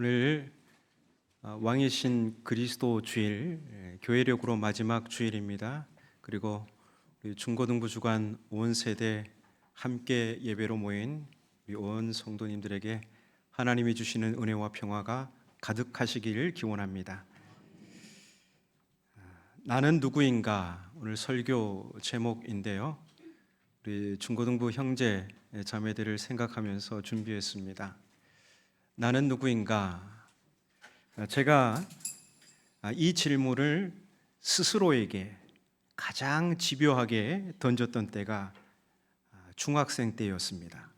오늘 왕이신 그리스도 주일, 교회력으로 마지막 주일입니다. 그리고 우리 중고등부 주간 온 세대 함께 예배로 모인 우리 온 성도님들에게 하나님이 주시는 은혜와 평화가 가득하시기를 기원합니다. 나는 누구인가 오늘 설교 제목인데요. 우리 중고등부 형제 자매들을 생각하면서 준비했습니다. 나는 누구인가? 제가 이 질문을 스스로에게 가장 집요하게 던졌던 때가 중학생 때였습니다.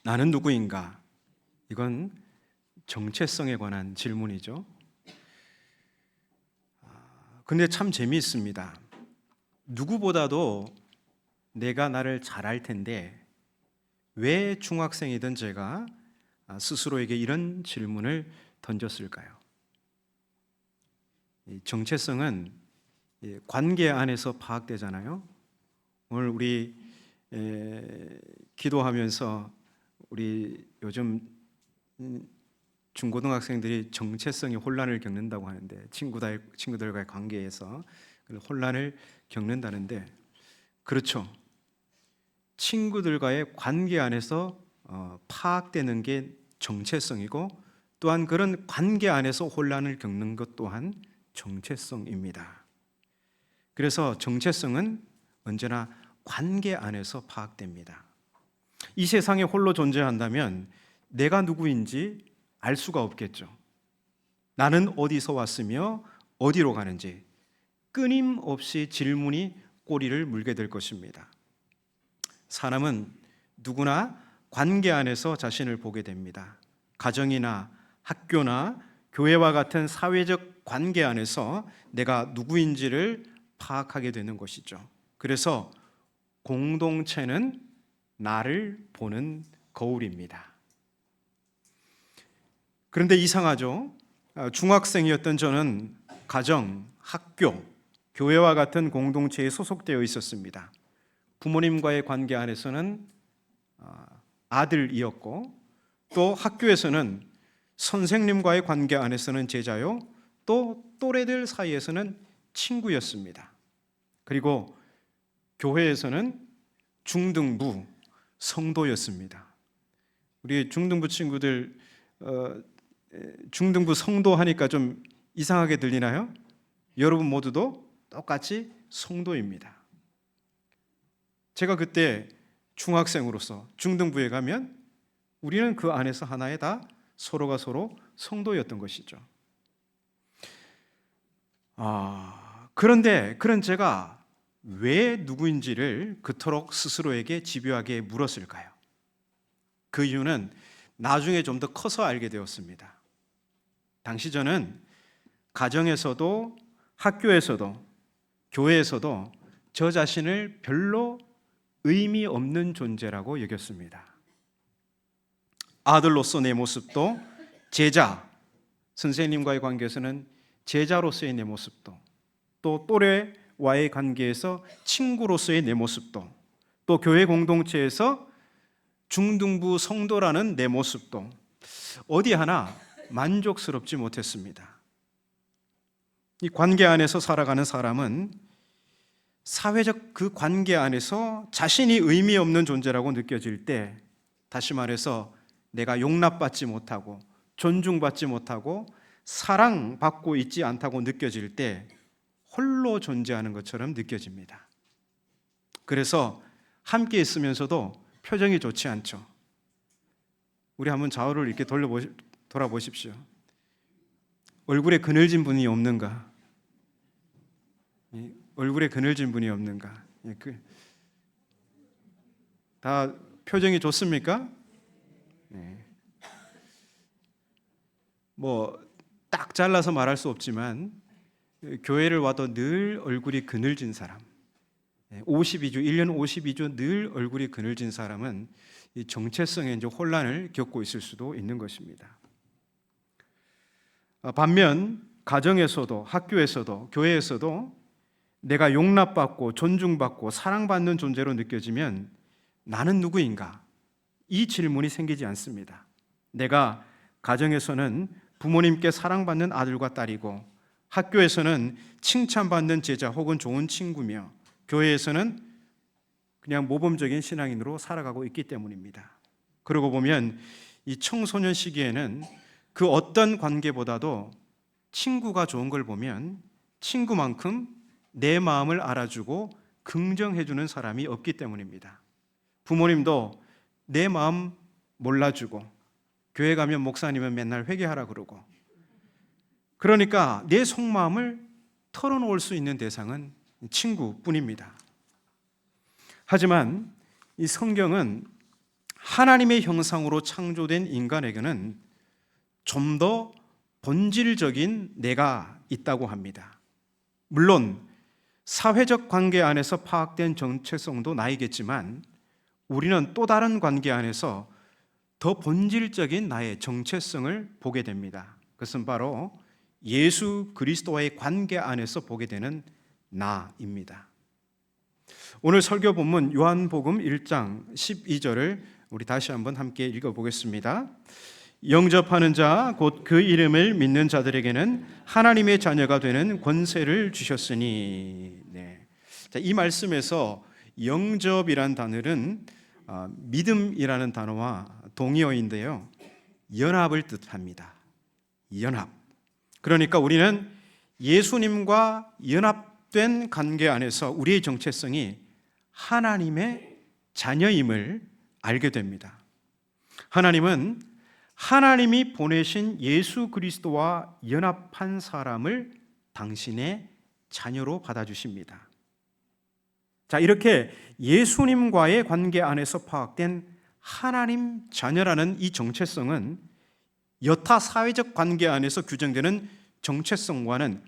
나는 누구인가? 이건 정체성에 관한 질문이죠. 근데 참 재미있습니다. 누구보다도 내가 나를 잘 알 텐데 왜 중학생이던 제가 스스로에게 이런 질문을 던졌을까요? 정체성은 관계 안에서 파악되잖아요. 오늘 우리 기도하면서 우리 요즘 중고등학생들이 정체성이 혼란을 겪는다고 하는데 친구들과의 관계에서 혼란을 겪는다는데 그렇죠. 친구들과의 관계 안에서 파악되는 게 정체성이고 또한 그런 관계 안에서 혼란을 겪는 것 또한 정체성입니다. 그래서 정체성은 언제나 관계 안에서 파악됩니다. 이 세상에 홀로 존재한다면 내가 누구인지 알 수가 없겠죠. 나는 어디서 왔으며 어디로 가는지 끊임없이 질문이 꼬리를 물게 될 것입니다. 사람은 누구나 관계 안에서 자신을 보게 됩니다. 가정이나 학교나 교회와 같은 사회적 관계 안에서 내가 누구인지를 파악하게 되는 것이죠. 그래서 공동체는 나를 보는 거울입니다. 그런데 이상하죠? 중학생이었던 저는 가정, 학교, 교회와 같은 공동체에 소속되어 있었습니다. 부모님과의 관계 안에서는 아들이었고 또 학교에서는 선생님과의 관계 안에서는 제자요 또 또래들 사이에서는 친구였습니다. 그리고 교회에서는 중등부 성도였습니다. 우리 중등부 친구들 중등부 성도 하니까 좀 이상하게 들리나요? 여러분 모두도 똑같이 성도입니다. 제가 그때 중학생으로서 중등부에 가면 우리는 그 안에서 하나에 다 서로가 서로 성도였던 것이죠. 그런데 그런 제가 왜 누구인지를 그토록 스스로에게 집요하게 물었을까요? 그 이유는 나중에 좀 더 커서 알게 되었습니다. 당시 저는 가정에서도 학교에서도 교회에서도 저 자신을 별로 의미 없는 존재라고 여겼습니다. 아들로서 내 모습도 제자, 선생님과의 관계에서는 제자로서의 내 모습도 또 또래와의 관계에서 친구로서의 내 모습도 또 교회 공동체에서 중등부 성도라는 내 모습도 어디 하나 만족스럽지 못했습니다. 이 관계 안에서 살아가는 사람은 사회적 그 관계 안에서 자신이 의미 없는 존재라고 느껴질 때, 다시 말해서 내가 용납받지 못하고 존중받지 못하고 사랑받고 있지 않다고 느껴질 때 홀로 존재하는 것처럼 느껴집니다. 그래서 함께 있으면서도 표정이 좋지 않죠. 우리 한번 좌우를 이렇게 돌아보십시오. 얼굴에 그늘진 분이 없는가? 얼굴에 그늘진 분이 없는가? 다 표정이 좋습니까? 네. 딱 잘라서 말할 수 없지만 교회를 와도 늘 얼굴이 그늘진 사람, 52주, 1년 52주 늘 얼굴이 그늘진 사람은 이 정체성의 이제 혼란을 겪고 있을 수도 있는 것입니다. 반면 가정에서도 학교에서도 교회에서도 내가 용납받고 존중받고 사랑받는 존재로 느껴지면 나는 누구인가? 이 질문이 생기지 않습니다. 내가 가정에서는 부모님께 사랑받는 아들과 딸이고, 학교에서는 칭찬받는 제자 혹은 좋은 친구며, 교회에서는 그냥 모범적인 신앙인으로 살아가고 있기 때문입니다. 그러고 보면 이 청소년 시기에는 그 어떤 관계보다도 친구가 좋은 걸 보면 친구만큼 내 마음을 알아주고 긍정해주는 사람이 없기 때문입니다. 부모님도 내 마음 몰라주고, 교회 가면 목사님은 맨날 회개하라 그러고, 그러니까 내 속마음을 털어놓을 수 있는 대상은 친구뿐입니다. 하지만 이 성경은 하나님의 형상으로 창조된 인간에게는 좀 더 본질적인 내가 있다고 합니다. 물론 사회적 관계 안에서 파악된 정체성도 나이겠지만, 우리는 또 다른 관계 안에서 더 본질적인 나의 정체성을 보게 됩니다. 그것은 바로 예수 그리스도와의 관계 안에서 보게 되는 나입니다. 오늘 설교 본문 요한복음 1장 12절을 우리 다시 한번 함께 읽어보겠습니다. 영접하는 자 곧 그 이름을 믿는 자들에게는 하나님의 자녀가 되는 권세를 주셨으니. 네. 자, 이 말씀에서 영접이란 단어는 믿음이라는 단어와 동의어인데요, 연합을 뜻합니다. 연합. 그러니까 우리는 예수님과 연합된 관계 안에서 우리의 정체성이 하나님의 자녀임을 알게 됩니다. 하나님은 하나님이 보내신 예수 그리스도와 연합한 사람을 당신의 자녀로 받아주십니다. 자, 이렇게 예수님과의 관계 안에서 파악된 하나님 자녀라는 이 정체성은 여타 사회적 관계 안에서 규정되는 정체성과는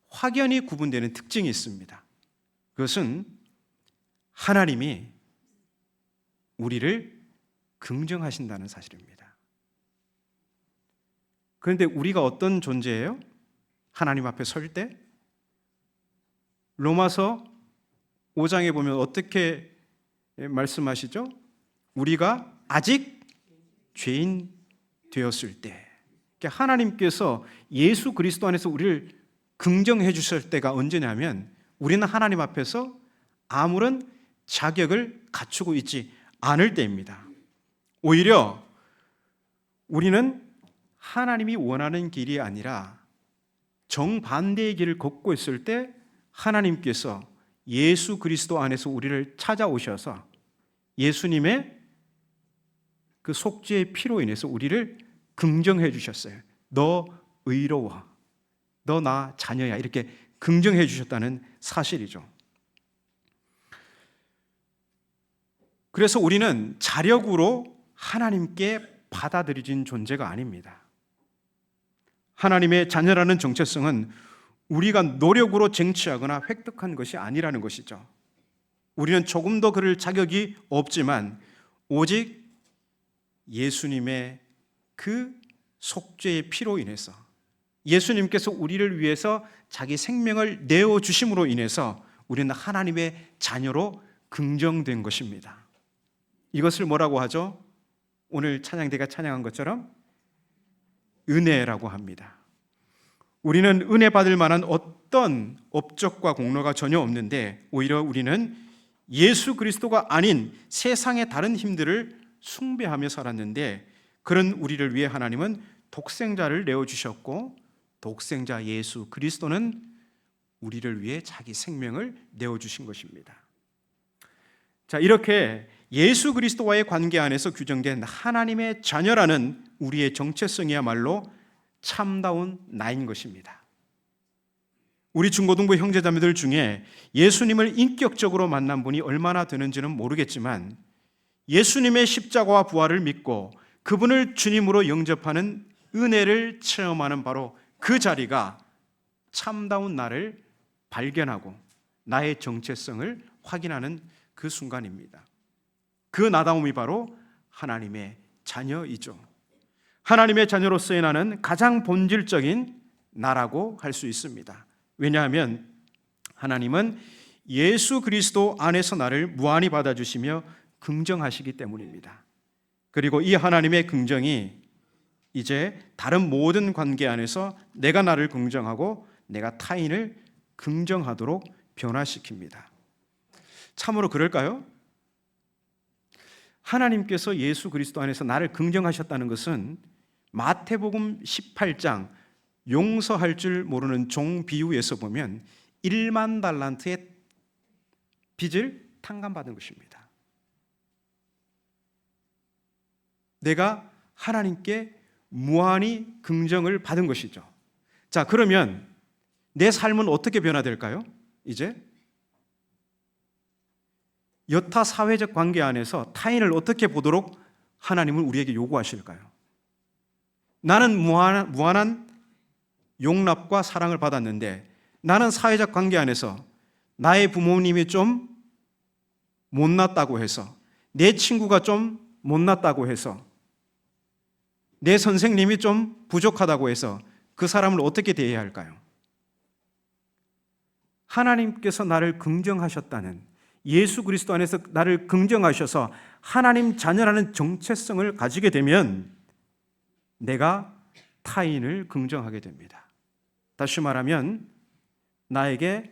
확연히 구분되는 특징이 있습니다. 그것은 하나님이 우리를 긍정하신다는 사실입니다. 그런데 우리가 어떤 존재예요? 하나님 앞에 설 때? 로마서 5장에 보면 어떻게 말씀하시죠? 우리가 아직 죄인 되었을 때, 하나님께서 예수 그리스도 안에서 우리를 긍정해 주실 때가 언제냐면, 우리는 하나님 앞에서 아무런 자격을 갖추고 있지 않을 때입니다. 오히려 우리는 하나님이 원하는 길이 아니라 정반대의 길을 걷고 있을 때 하나님께서 예수 그리스도 안에서 우리를 찾아오셔서 예수님의 그 속죄의 피로 인해서 우리를 긍정해 주셨어요. 너 의로워, 너 나 자녀야, 이렇게 긍정해 주셨다는 사실이죠. 그래서 우리는 자력으로 하나님께 받아들여진 존재가 아닙니다. 하나님의 자녀라는 정체성은 우리가 노력으로 쟁취하거나 획득한 것이 아니라는 것이죠. 우리는 조금 더 그럴 자격이 없지만 오직 예수님의 그 속죄의 피로 인해서, 예수님께서 우리를 위해서 자기 생명을 내어주심으로 인해서 우리는 하나님의 자녀로 긍정된 것입니다. 이것을 뭐라고 하죠? 오늘 찬양대가 찬양한 것처럼 은혜라고 합니다. 우리는 은혜 받을 만한 어떤 업적과 공로가 전혀 없는데, 오히려 우리는 예수 그리스도가 아닌 세상의 다른 힘들을 숭배하며 살았는데, 그런 우리를 위해 하나님은 독생자를 내어주셨고, 독생자 예수 그리스도는 우리를 위해 자기 생명을 내어주신 것입니다. 자, 이렇게 예수 그리스도와의 관계 안에서 규정된 하나님의 자녀라는 우리의 정체성이야말로 참다운 나인 것입니다. 우리 중고등부 형제자매들 중에 예수님을 인격적으로 만난 분이 얼마나 되는지는 모르겠지만, 예수님의 십자가와 부활을 믿고 그분을 주님으로 영접하는 은혜를 체험하는 바로 그 자리가 참다운 나를 발견하고 나의 정체성을 확인하는 그 순간입니다. 그 나다움이 바로 하나님의 자녀이죠. 하나님의 자녀로서의 나는 가장 본질적인 나라고 할 수 있습니다. 왜냐하면 하나님은 예수 그리스도 안에서 나를 무한히 받아주시며 긍정하시기 때문입니다. 그리고 이 하나님의 긍정이 이제 다른 모든 관계 안에서 내가 나를 긍정하고 내가 타인을 긍정하도록 변화시킵니다. 참으로 그럴까요? 하나님께서 예수 그리스도 안에서 나를 긍정하셨다는 것은 마태복음 18장 용서할 줄 모르는 종 비유에서 보면 1만 달란트의 빚을 탕감받은 것입니다. 내가 하나님께 무한히 긍정을 받은 것이죠. 자, 그러면 내 삶은 어떻게 변화될까요? 이제 여타 사회적 관계 안에서 타인을 어떻게 보도록 하나님은 우리에게 요구하실까요? 나는 무한한 용납과 사랑을 받았는데 나는 사회적 관계 안에서 나의 부모님이 좀 못났다고 해서, 내 친구가 좀 못났다고 해서, 내 선생님이 좀 부족하다고 해서 그 사람을 어떻게 대해야 할까요? 하나님께서 나를 긍정하셨다는, 예수 그리스도 안에서 나를 긍정하셔서 하나님 자녀라는 정체성을 가지게 되면 내가 타인을 긍정하게 됩니다. 다시 말하면 나에게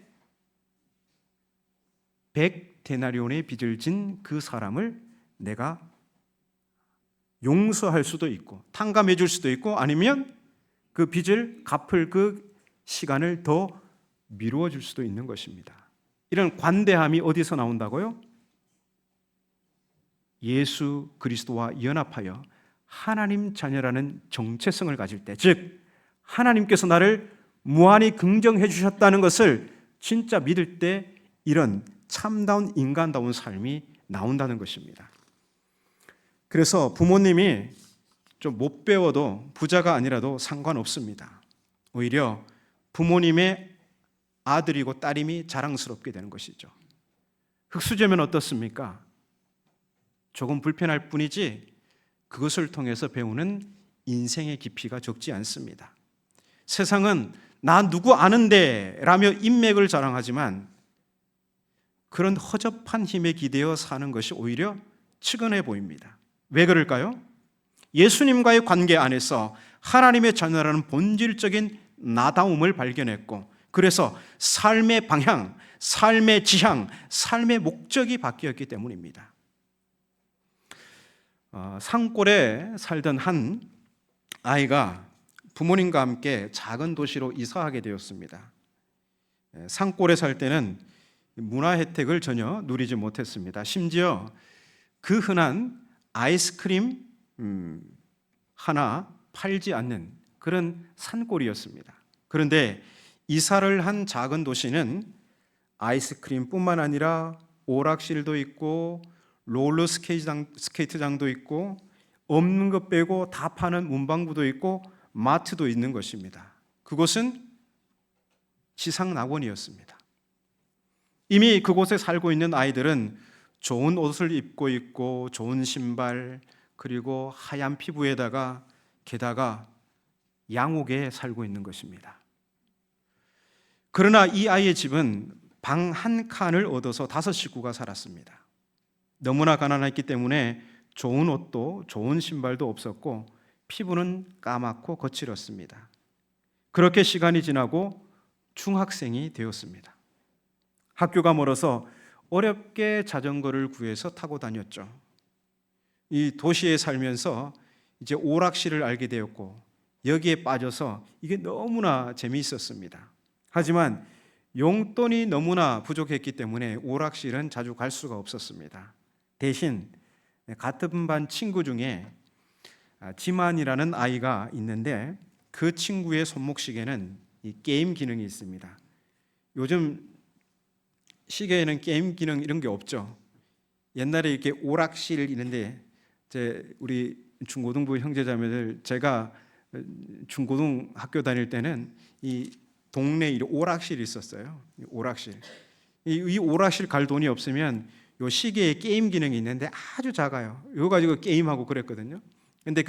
100데나리온의 빚을 진 그 사람을 내가 용서할 수도 있고 탕감해 줄 수도 있고, 아니면 그 빚을 갚을 그 시간을 더 미루어 줄 수도 있는 것입니다. 이런 관대함이 어디서 나온다고요? 예수 그리스도와 연합하여 하나님 자녀라는 정체성을 가질 때, 즉 하나님께서 나를 무한히 긍정해 주셨다는 것을 진짜 믿을 때 이런 참다운 인간다운 삶이 나온다는 것입니다. 그래서 부모님이 좀 못 배워도 부자가 아니라도 상관없습니다. 오히려 부모님의 아들이고 딸임이 자랑스럽게 되는 것이죠. 흙수저면 어떻습니까? 조금 불편할 뿐이지 그것을 통해서 배우는 인생의 깊이가 적지 않습니다. 세상은 나 누구 아는데 라며 인맥을 자랑하지만 그런 허접한 힘에 기대어 사는 것이 오히려 측은해 보입니다. 왜 그럴까요? 예수님과의 관계 안에서 하나님의 자녀라는 본질적인 나다움을 발견했고, 그래서 삶의 방향, 삶의 지향, 삶의 목적이 바뀌었기 때문입니다. 산골에 살던 한 아이가 부모님과 함께 작은 도시로 이사하게 되었습니다. 산골에 살 때는 문화 혜택을 전혀 누리지 못했습니다. 심지어 그 흔한 아이스크림 하나 팔지 않는 그런 산골이었습니다. 그런데 이사를 한 작은 도시는 아이스크림뿐만 아니라 오락실도 있고 롤러 스케이트장도 있고 없는 것 빼고 다 파는 문방구도 있고 마트도 있는 것입니다. 그곳은 지상낙원이었습니다. 이미 그곳에 살고 있는 아이들은 좋은 옷을 입고 있고 좋은 신발, 그리고 하얀 피부에다가 게다가 양옥에 살고 있는 것입니다. 그러나 이 아이의 집은 방 한 칸을 얻어서 5식구가 살았습니다. 너무나 가난했기 때문에 좋은 옷도 좋은 신발도 없었고 피부는 까맣고 거칠었습니다. 그렇게 시간이 지나고 중학생이 되었습니다. 학교가 멀어서 어렵게 자전거를 구해서 타고 다녔죠. 이 도시에 살면서 이제 오락실을 알게 되었고 여기에 빠져서 이게 너무나 재미있었습니다. 하지만 용돈이 너무나 부족했기 때문에 오락실은 자주 갈 수가 없었습니다. 대신 같은 반 친구 중에 지만이라는 아이가 있는데 그 친구의 손목시계는 이 게임 기능이 있습니다. 요즘 시계에는 게임 기능 이런 게 없죠. 옛날에 이렇게 오락실 있는데 우리 중고등부 형제자매들, 제가 중고등 학교 다닐 때는 이 동네에 오락실이 있었어요. 오락실. 이 오락실 갈 돈이 없으면 요 시계에 게임 기능이 있는데 아주 작아요. 이거 가지고 게임하고 그랬거든요. 근데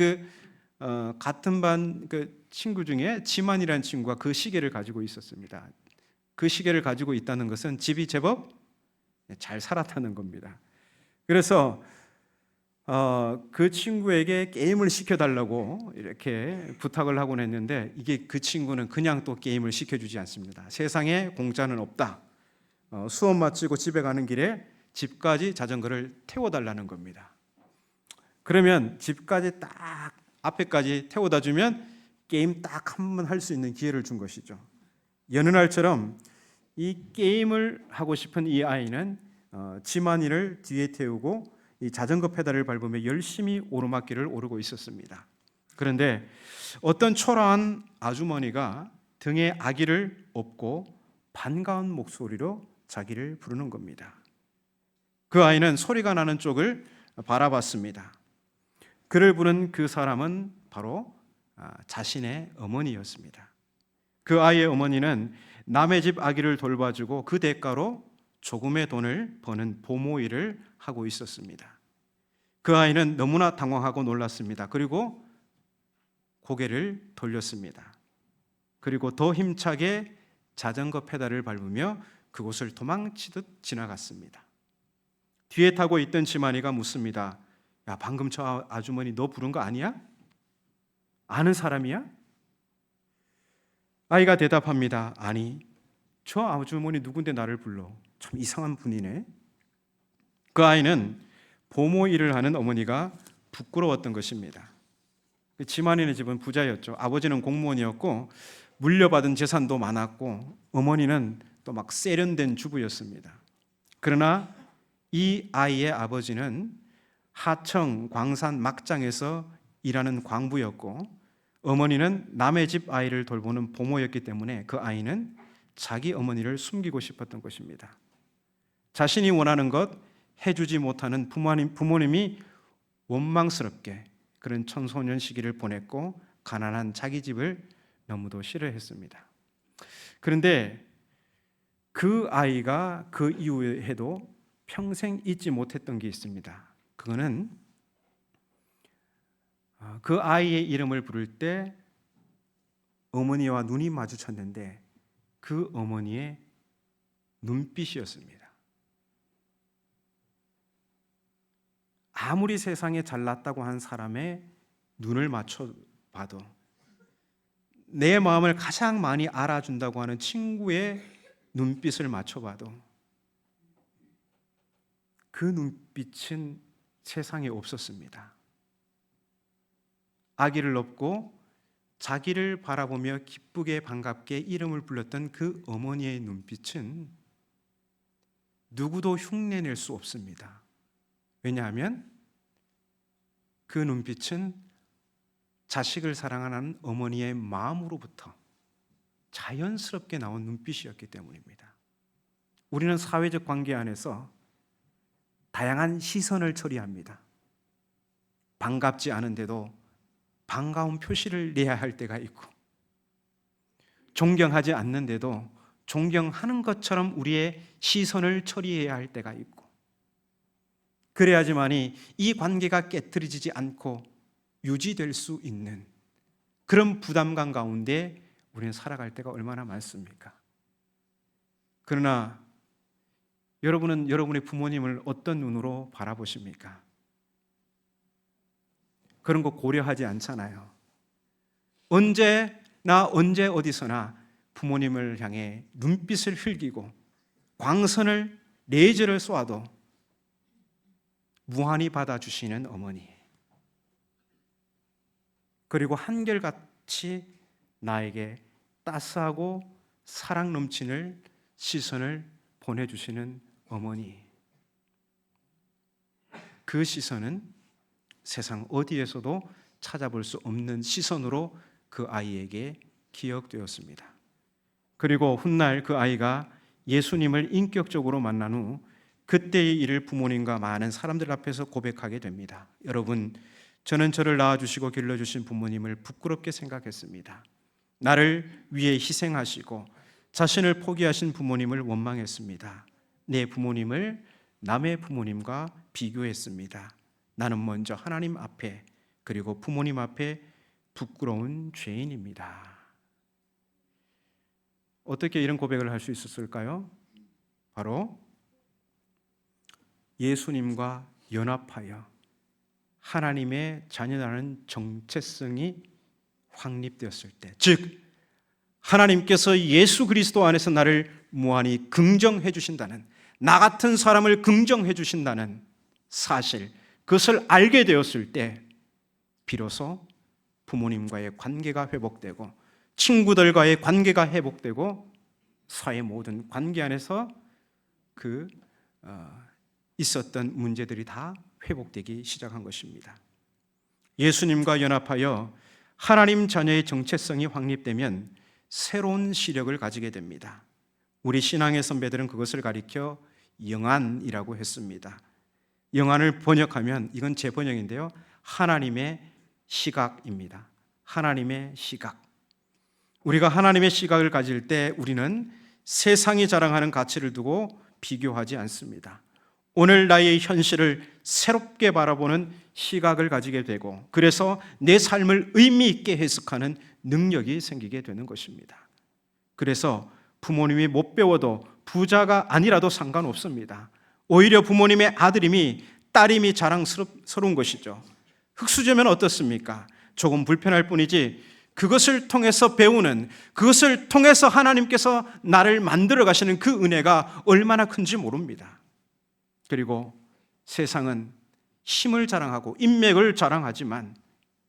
같은 반 그 친구 중에 지만이라는 친구가 그 시계를 가지고 있었습니다. 그 시계를 가지고 있다는 것은 집이 제법 잘 살았다는 겁니다. 그래서 그 친구에게 게임을 시켜달라고 이렇게 부탁을 하곤 했는데 이게 그 친구는 그냥 또 게임을 시켜주지 않습니다. 세상에 공짜는 없다. 수업 마치고 집에 가는 길에 집까지 자전거를 태워달라는 겁니다. 그러면 집까지 딱 앞에까지 태워다 주면 게임 딱 한 번 할 수 있는 기회를 준 것이죠. 여느 날처럼 이 게임을 하고 싶은 이 아이는 지만이를 뒤에 태우고 이 자전거 페달을 밟으며 열심히 오르막길을 오르고 있었습니다. 그런데 어떤 초라한 아주머니가 등에 아기를 업고 반가운 목소리로 자기를 부르는 겁니다. 그 아이는 소리가 나는 쪽을 바라봤습니다. 그를 부른 그 사람은 바로 자신의 어머니였습니다. 그 아이의 어머니는 남의 집 아기를 돌봐주고 그 대가로 조금의 돈을 버는 보모 일을 하고 있었습니다. 그 아이는 너무나 당황하고 놀랐습니다. 그리고 고개를 돌렸습니다. 그리고 더 힘차게 자전거 페달을 밟으며 그곳을 도망치듯 지나갔습니다. 뒤에 타고 있던 지만이가 묻습니다. 야, 방금 저 아주머니 너 부른 거 아니야? 아는 사람이야? 아이가 대답합니다. 아니, 저 아주머니 누군데 나를 불러? 참 이상한 분이네. 그 아이는 보모 일을 하는 어머니가 부끄러웠던 것입니다. 지만이네 집은 부자였죠. 아버지는 공무원이었고 물려받은 재산도 많았고 어머니는 또 막 세련된 주부였습니다. 그러나 이 아이의 아버지는 하청 광산 막장에서 일하는 광부였고 어머니는 남의 집 아이를 돌보는 보모였기 때문에 그 아이는 자기 어머니를 숨기고 싶었던 것입니다. 자신이 원하는 것 해주지 못하는 부모님이 원망스럽게 그런 청소년 시기를 보냈고 가난한 자기 집을 너무도 싫어했습니다. 그런데 그 아이가 그 이후에도 평생 잊지 못했던 게 있습니다. 그거는 그 아이의 이름을 부를 때 어머니와 눈이 마주쳤는데 그 어머니의 눈빛이었습니다. 아무리 세상에 잘났다고 한 사람의 눈을 맞춰봐도 내 마음을 가장 많이 알아준다고 하는 친구의 눈빛을 맞춰봐도 그 눈빛은 세상에 없었습니다. 아기를 업고 자기를 바라보며 기쁘게 반갑게 이름을 불렀던 그 어머니의 눈빛은 누구도 흉내낼 수 없습니다. 왜냐하면 그 눈빛은 자식을 사랑하는 어머니의 마음으로부터 자연스럽게 나온 눈빛이었기 때문입니다. 우리는 사회적 관계 안에서 다양한 시선을 처리합니다. 반갑지 않은데도 반가운 표시를 내야 할 때가 있고 존경하지 않는데도 존경하는 것처럼 우리의 시선을 처리해야 할 때가 있고 그래야지만이 이 관계가 깨트려지지 않고 유지될 수 있는 그런 부담감 가운데 우리는 살아갈 때가 얼마나 많습니까? 그러나 여러분은 여러분의 부모님을 어떤 눈으로 바라보십니까? 그런 거 고려하지 않잖아요. 언제나 언제 어디서나 부모님을 향해 눈빛을 흘기고 광선을 레이저를 쏘아도 무한히 받아주시는 어머니, 그리고 한결같이 나에게 따스하고 사랑 넘치는 시선을 보내주시는 어머니, 그 시선은 세상 어디에서도 찾아볼 수 없는 시선으로 그 아이에게 기억되었습니다. 그리고 훗날 그 아이가 예수님을 인격적으로 만난 후 그때의 일을 부모님과 많은 사람들 앞에서 고백하게 됩니다. 여러분, 저는 저를 낳아주시고 길러주신 부모님을 부끄럽게 생각했습니다. 나를 위해 희생하시고 자신을 포기하신 부모님을 원망했습니다. 내 부모님을 남의 부모님과 비교했습니다. 나는 먼저 하나님 앞에 그리고 부모님 앞에 부끄러운 죄인입니다. 어떻게 이런 고백을 할 수 있었을까요? 바로 예수님과 연합하여 하나님의 자녀라는 정체성이 확립되었을 때, 즉 하나님께서 예수 그리스도 안에서 나를 무한히 긍정해 주신다는, 나 같은 사람을 긍정해 주신다는 사실, 그것을 알게 되었을 때 비로소 부모님과의 관계가 회복되고 친구들과의 관계가 회복되고 사회 모든 관계 안에서 있었던 문제들이 다 회복되기 시작한 것입니다. 예수님과 연합하여 하나님 자녀의 정체성이 확립되면 새로운 시력을 가지게 됩니다. 우리 신앙의 선배들은 그것을 가리켜 영안이라고 했습니다. 영안을 번역하면, 이건 제 번역인데요, 하나님의 시각입니다. 하나님의 시각. 우리가 하나님의 시각을 가질 때 우리는 세상이 자랑하는 가치를 두고 비교하지 않습니다. 오늘 나의 현실을 새롭게 바라보는 시각을 가지게 되고, 그래서 내 삶을 의미 있게 해석하는 능력이 생기게 되는 것입니다. 그래서 부모님이 못 배워도 부자가 아니라도 상관없습니다. 오히려 부모님의 아들임이, 딸임이 자랑스러운 것이죠. 흙수저면 어떻습니까? 조금 불편할 뿐이지 그것을 통해서 배우는, 그것을 통해서 하나님께서 나를 만들어 가시는 그 은혜가 얼마나 큰지 모릅니다. 그리고 세상은 힘을 자랑하고 인맥을 자랑하지만,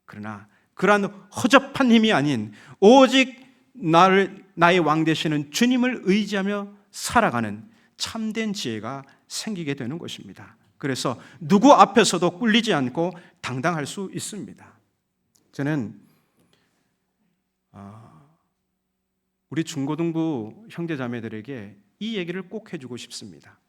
그러나 그러한 허접한 힘이 아닌 오직 나의 왕 되시는 주님을 의지하며 살아가는 참된 지혜가 생기게 되는 것입니다. 그래서 누구 앞에서도 꿀리지 않고 당당할 수 있습니다. 저는 우리 중고등부 형제자매들에게 이 얘기를 꼭 해주고 싶습니다.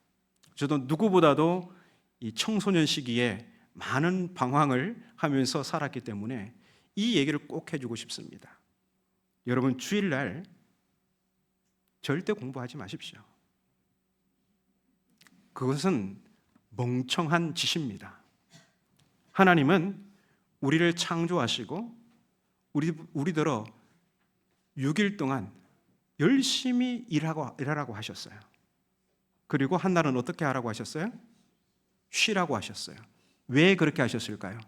저도 누구보다도 이 청소년 시기에 많은 방황을 하면서 살았기 때문에 이 얘기를 꼭 해주고 싶습니다. 여러분, 주일날 절대 공부하지 마십시오. 그것은 멍청한 짓입니다. 하나님은 우리를 창조하시고 우리들어 6일 동안 열심히 일하라고 하셨어요. 그리고 한 날은 어떻게 하라고 하셨어요? 쉬라고 하셨어요. 왜 그렇게 하셨을까요?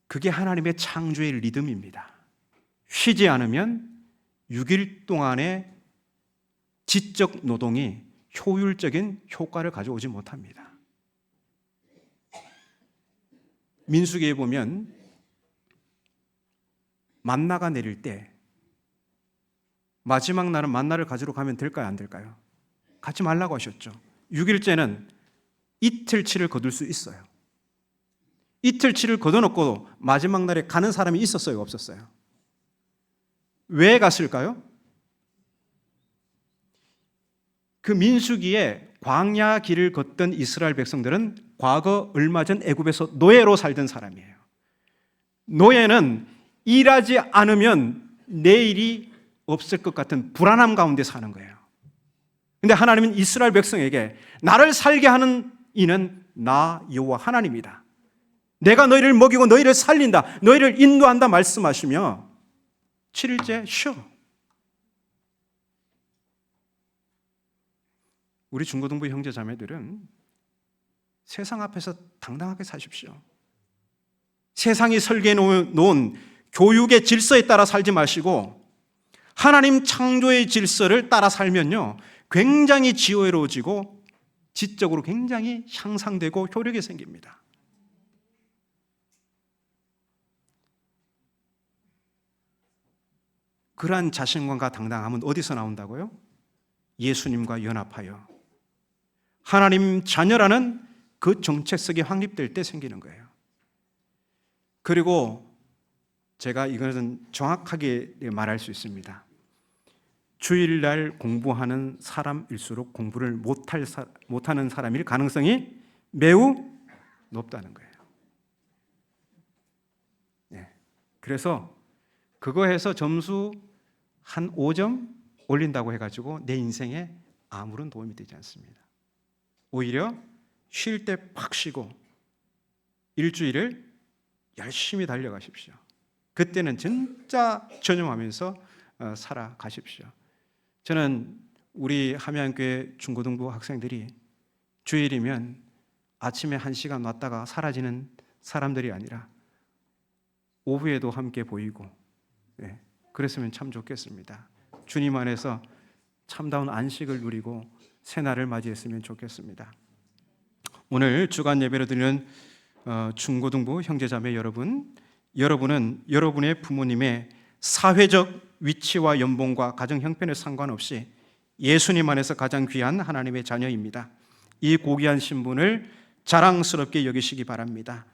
그게 하나님의 창조의 리듬입니다. 쉬지 않으면 6일 동안의 지적 노동이 효율적인 효과를 가져오지 못합니다. 민수기에 보면 만나가 내릴 때 마지막 날은 만나를 가지러 가면 될까요? 안 될까요? 가지 말라고 하셨죠. 6일째는 이틀치를 거둘 수 있어요. 이틀치를 거둬놓고 마지막 날에 가는 사람이 있었어요? 없었어요? 왜 갔을까요? 그 민수기에 광야 길을 걷던 이스라엘 백성들은 과거 얼마 전 애굽에서 노예로 살던 사람이에요. 노예는 일하지 않으면 내일이 없을 것 같은 불안함 가운데 사는 거예요. 근데 하나님은 이스라엘 백성에게 나를 살게 하는 이는 나 여호와 하나님이다. 내가 너희를 먹이고 너희를 살린다. 너희를 인도한다 말씀하시며 7일째 쉬어. 우리 중고등부 형제 자매들은 세상 앞에서 당당하게 사십시오. 세상이 설계해 놓은 교육의 질서에 따라 살지 마시고 하나님 창조의 질서를 따라 살면요, 굉장히 지혜로워지고 지적으로 굉장히 향상되고 효력이 생깁니다. 그러한 자신감과 당당함은 어디서 나온다고요? 예수님과 연합하여 하나님 자녀라는 그 정체성이 확립될 때 생기는 거예요. 그리고 제가 이것은 정확하게 말할 수 있습니다. 주일날 공부하는 사람일수록 공부를 못하는 사람일 가능성이 매우 높다는 거예요. 네. 그래서 그거 해서 점수 한 5점 올린다고 해가지고 내 인생에 아무런 도움이 되지 않습니다. 오히려 쉴 때 팍 쉬고 일주일을 열심히 달려가십시오. 그때는 진짜 전념하면서 살아가십시오. 저는 우리 함양교회 중고등부 학생들이 주일이면 아침에 1시간 왔다가 사라지는 사람들이 아니라 오후에도 함께 보이고, 그랬으면 참 좋겠습니다. 주님 안에서 참다운 안식을 누리고 새날을 맞이했으면 좋겠습니다. 오늘 주간 예배를 드리는 중고등부 형제자매 여러분, 여러분은 여러분의 부모님의 사회적 위치와 연봉과 가정 형편에 상관없이 예수님 안에서 가장 귀한 하나님의 자녀입니다. 이 고귀한 신분을 자랑스럽게 여기시기 바랍니다.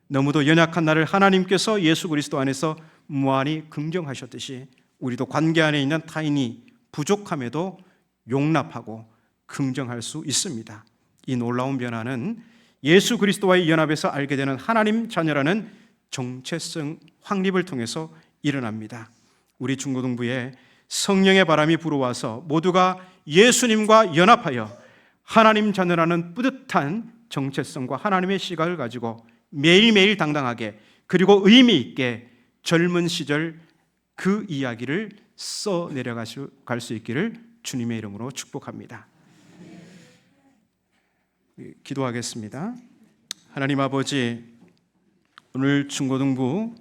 너무도 연약한 나를 하나님께서 예수 그리스도 안에서 무한히 긍정하셨듯이 우리도 관계 안에 있는 타인이 부족함에도 용납하고 긍정할 수 있습니다. 이 놀라운 변화는 예수 그리스도와의 연합에서 알게 되는 하나님 자녀라는 정체성 확립을 통해서 일어납니다. 우리 중고등부에 성령의 바람이 불어와서 모두가 예수님과 연합하여 하나님 자녀라는 뿌듯한 정체성과 하나님의 시각을 가지고 매일매일 당당하게 그리고 의미 있게 젊은 시절 그 이야기를 써내려갈 수 있기를 주님의 이름으로 축복합니다. 기도하겠습니다. 하나님 아버지, 오늘 중고등부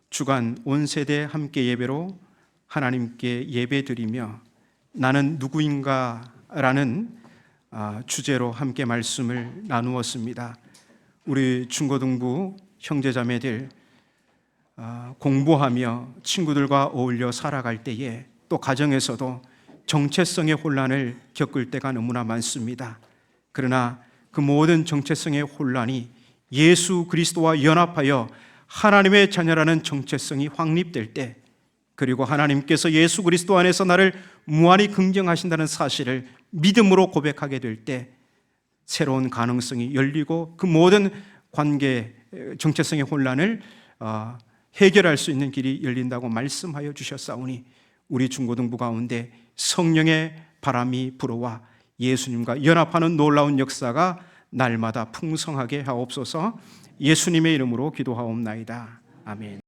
주간 온 세대 함께 예배로 하나님께 예배드리며 나는 누구인가 라는 주제로 함께 말씀을 나누었습니다. 우리 중고등부 형제자매들 공부하며 친구들과 어울려 살아갈 때에 또 가정에서도 정체성의 혼란을 겪을 때가 너무나 많습니다. 그러나 그 모든 정체성의 혼란이 예수 그리스도와 연합하여 하나님의 자녀라는 정체성이 확립될 때, 그리고 하나님께서 예수 그리스도 안에서 나를 무한히 긍정하신다는 사실을 믿음으로 고백하게 될 때 새로운 가능성이 열리고 그 모든 관계 정체성의 혼란을 해결할 수 있는 길이 열린다고 말씀하여 주셨사오니 우리 중고등부 가운데 성령의 바람이 불어와 예수님과 연합하는 놀라운 역사가 날마다 풍성하게 하옵소서. 예수님의 이름으로 기도하옵나이다. 아멘.